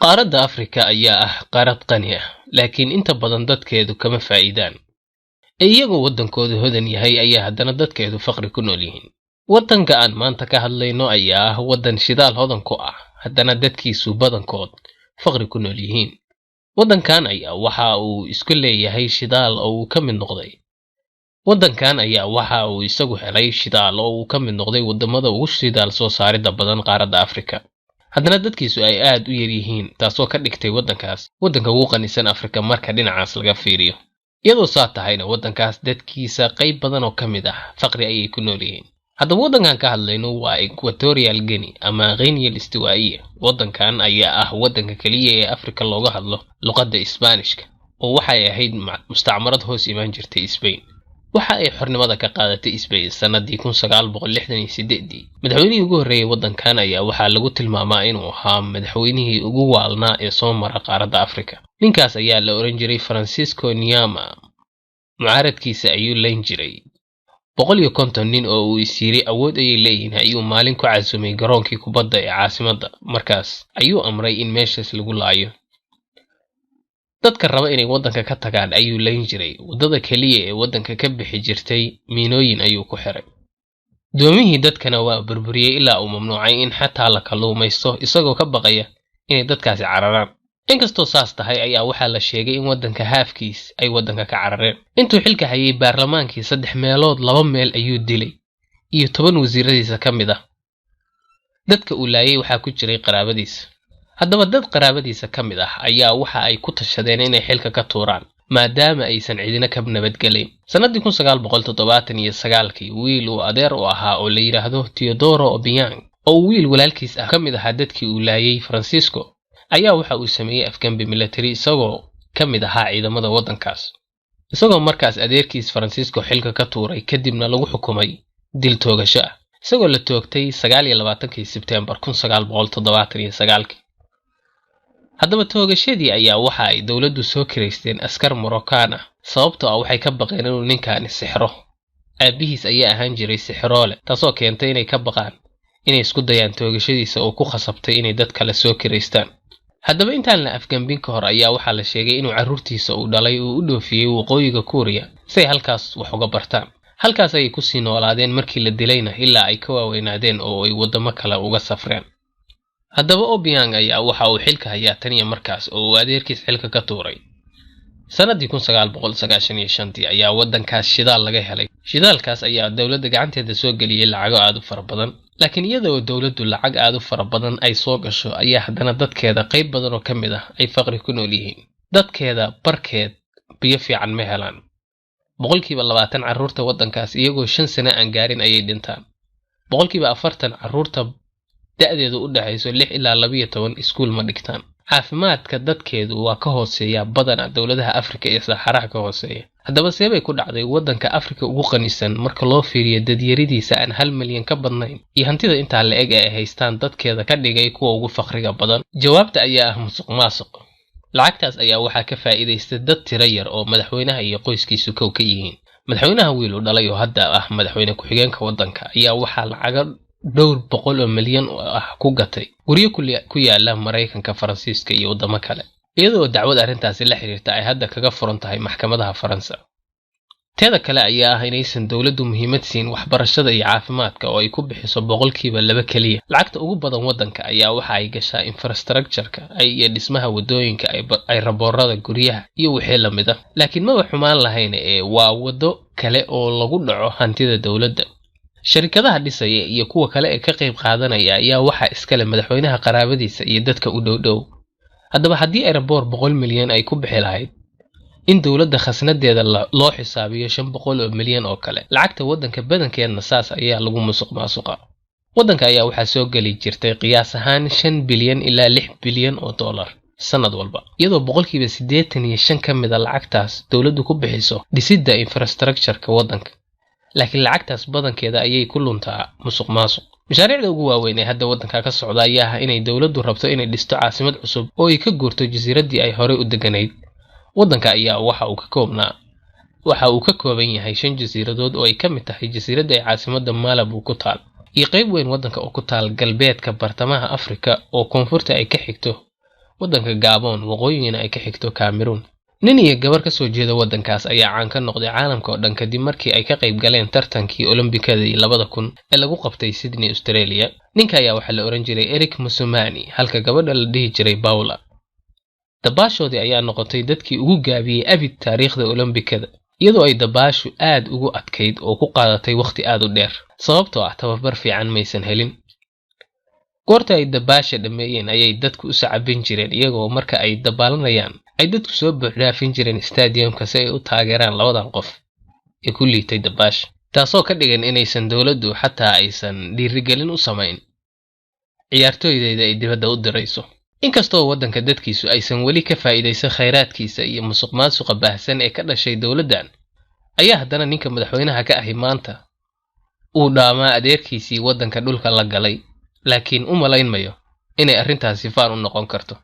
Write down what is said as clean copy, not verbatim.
qaaradda Afrika ayaa ah qaarad qani ah, laakiin inta badan dadkeedu kama faa'iidaan. Iyagoo wadankoodu hodan yahay ayaa haddana dadkeedu faqri ku nool yihiin. Wadanka aan maanta ka hadlayno ayaa ah wadan shidaal hodan ku ah, haddana dadkiisu badankood faqri ku nool yihiin. Wadankan ayaa waxa uu isku leeyahay shidaal oo uu ka mid noqday. Wadankan ayaa waxa uu isagu helay shidaal oo uu ka mid noqday wadamada ugu shidaal soo saarida badan qaaradda Afrika. haddana dadkiisu ay aad u yar yihiin, taasoo ka dhigtay wadankaas wadanka ugu qanisan Afrika marka dhinacaas laga fiiriyo. iyadoo saa tahayna wadankaas dadkiisa qayb badan oo ka mid ah faqri ayay ku nool yihiin. haddaba wadankan ka hadlayno waa Equatorial Guinea ama Guinea Istiwaa'iya. wadankan ayaa ah wadanka kaliya ee Afrika looga hadlo luqadda Isbaanishka, oo waxay ahayd mustacmarad hoos imaan jirtay Spain. waxa ay xornimada ka qaadatay Spain sanadii 1968. madaxweynihii ugu horreeyay wadankan ayaa waxaa lagu tilmaamaa inuu ahaa madaxweynihii ugu waalnaa ee soo mara qaaradda Afrika. ninkaas ayaa la oran jiray Francisco Nyama. mucaaradkiisa ayuu layn jiray 150 nin oo uu isiri awood ay leeyihiin ayuu maalin ku casumay garoonkii kubadda ee caasimadda. markaas ayuu amray in meeshaas lagu laayo. dadka raba inay wadanka ka tagaan ayuu layn jiray. wadada kaliya ee wadanka ka bixi jirtay miinooyin ayuu ku xiray. doomihii dadkana waa burburiyay ilaa uu mamnuucay in xataa la kalluumaysto, isagoo ka baqaya inay dadkaasi cararaan. inkastoo saas tahay ayaa waxaa la sheegay in wadanka haafkiis ay wadanka ka carareen. intuu xilka hayay baarlamaankii 3 meelood 2 meel ayuu dilay, iyo 10 wasiiradiisa ka mid ah. dadka uu laayay waxaa ku jiray qaraabadiisa. haddaba dad qaraabadiisa ka mid ah ayaa waxa ay ku tashadeen inay xilka ka tuuraan, maadaama aysan cidina ka nabadgelayn. sanadii 1979 wiil uu adeer u ahaa oo la yiraahdo Teodoro Obiang, oo wiil walaalkiis ah ka mid ahaa dadkii uu laayay Francisco, ayaa waxa uu sameeyay afgambi military isagoo ka mid ahaa ciidamada wadankaas. isagoo markaas adeerkiis Francisco xilka ka tuuray, kadibna lagu xukumay dil toogasho ah, isagoo la toogtay 29 Sebtembar 1979. haddaba toogashadii ayaa waxa ay dawladdu soo kireysteen askar Moroccan ah, sababtoo ah waxay ka baqeen inuu ninkaani sixro. aabihiis ayaa ahaan jiray sixiroole, taasoo keentay inay ka baqaan inay isku dayaan toogashadiisa oo ku khasabtay inay dad kale soo kireystaan. haddaba intaan la afgambin ka hor ayaa waxaa la sheegay inuu carruurtiisa uu dhalay uu u dhoofiyey waqooyiga Kuuriya si ay halkaas wax uga bartaan. halkaas ayay kusii noolaadeen markii la dilayna ilaa ay ka waaweynaadeen oo ay wadamo kale uga safreen. haddaba Obiang ayaa waxa uu xilka hayaa tan iyo markaas oo uu adeerkiis xilka ka tuuray. sanadii 1995 ayaa wadankaas shidaal laga helay. shidaalkaas ayaa dawladda gacanteeda soo geliyay lacago aad u fara badan, laakiin iyadoo dawladdu lacag aad u fara badan ay soo gasho ayaa haddana dadkeeda qayb badan oo ka mid ah ay faqri ku nool yihiin. dadkeeda barkeed biyo fiican ma helaan. 20% carruurta wadankaas iyagoo 5 sano aan gaarin ayay dhintaan. 40% carruurta da'deedu u dhaxayso 6 ilaa 12 iskuul ma dhigtaan. caafimaadka dadkeedu waa ka hooseeya badana dawladaha Afrika ee Saxaraha ka hooseeya. haddaba seebay ku dhacday wadanka Afrika ugu qanisan marka loo fiiriyo dadyaridiisa aan 1 milyan ka badnayn iyo hantida intaa la eg ee ay haystaan dadkeeda ka dhigay kuwa ugu faqriga badan? jawaabta ayaa ah musuqmaasuq. lacagtaas ayaa waxaa ka faa'iidaystay dad tiro yar oo madaxweynaha iyo qoyskiisu kow ka yihiin. madaxweynaha wiil u dhalay oo hadda ah madaxweyne ku-xigeenka wadanka ayaa waxaa lacaga dhowr boqol oo milyan ah ku gatay guryo ku yaala Mareykanka, Faransiiska iyo wadamo kale, iyadoo dacwad arrintaasi la xiriirta ay hadda kaga furan tahay maxkamadaha Faransa. teeda kale ayaa ah inaysan dawladdu muhiimad siin waxbarashada iyo caafimaadka oo ay ku bixiso 2% kaliya. lacagta ugu badan wadanka ayaa waxa ay gashaa infrastructure-ka iyo dhismaha wadooyinka, ay raboorada guryaha iyo wixii la mid ah. laakiin ma xumaan lahayn waa wado kale oo lagu dhaco hantida dawladda. sharikadaha dhisaya iyo kuwa kale ee ka qayb qaadanaya ayaa waxa iskale madaxweynaha qaraabadiisa iyo dadka u dhow. haddaba haddii ay raboor 100 milyan ay ku bixi lahayd in dawladda khasnadeeda loo xisaabiyo 500 milyan oo kale, lacagta wadanka badankeedna saas ayaa lagu musuqmaasuqa. wadanka ayaa waxaa soo geli jirtay qiyaas ahaan 5 bilyan ilaa 6 bilyan oo dollar sanad walba, iyadoo 85% ka mid ah lacagtaas dawladdu ku bixiso dhisidda infrastructure-ka wadanka. laakiin lacagtaas badankeeda ayay ku luntaa musuqmaasuq. mashaariicda ugu waaweyn ee hadda wadanka ka socda ayaa ah inay dawladdu rabto inay dhisto caasimad cusub oo ay ka guurto jasiiradii ay horey u deganayd. wadanka ayaa waxa uu ka kooban yahay 5 jasiiradood oo ay ka mid tahay jasiiradda ay caasimadda Malabo ku taal, iyo qayb weyn wadanka oo ku taal galbeedka bartamaha Afrika oo koonfurta ay ka xigto waddanka Gabon waqooyigana ay ka xigto Cameroon. nin iyo gabar ka soo jeeda waddankaas ayaa caan ka noqday caalamka oo dhan kadib markii ay ka qayb galeen tartankii Olombikadii 2000 ee lagu qabtay Sydney, Australia. ninka ayaa waxaa la oran jiray Eric Musumani, halka gabadha la dhihi jiray Paula. dabaashoodii ayaa noqotay dadkii ugu gaabiyey abid taariikhda Olombikada, iyadoo ay dabaashu aad ugu adkayd oo ku qaadatay waqti aad u dheer, sababtoo ah tababar fiican maysan helin. goorta ay dabaasha dhameeyeen ayay dadku u sacabin jireen, iyagoo marka ay dabaalanayaan ay dadku soo buuxdhaafin jireen stadiumka si ay u taageeraan labadan qof ee ku liitay dabaasha, taasoo ka dhigan inaysan dowladdu xataa aysan dhiirigelin u samayn ciyaartooydeyda ay dibadda u dirayso. inkastoo waddanka dadkiisu aysan weli ka faa'iidaysan khayraadkiisa iyo musuqmaasuqa baahsan ee ka dhashay dowladdan, ayaa haddana ninka madaxweynaha ka ahi maanta uu dhaamaa adeerkiisii waddanka dhulka la galay, laakiin u malayn mayo inay arrintaasi faan u noqon karto.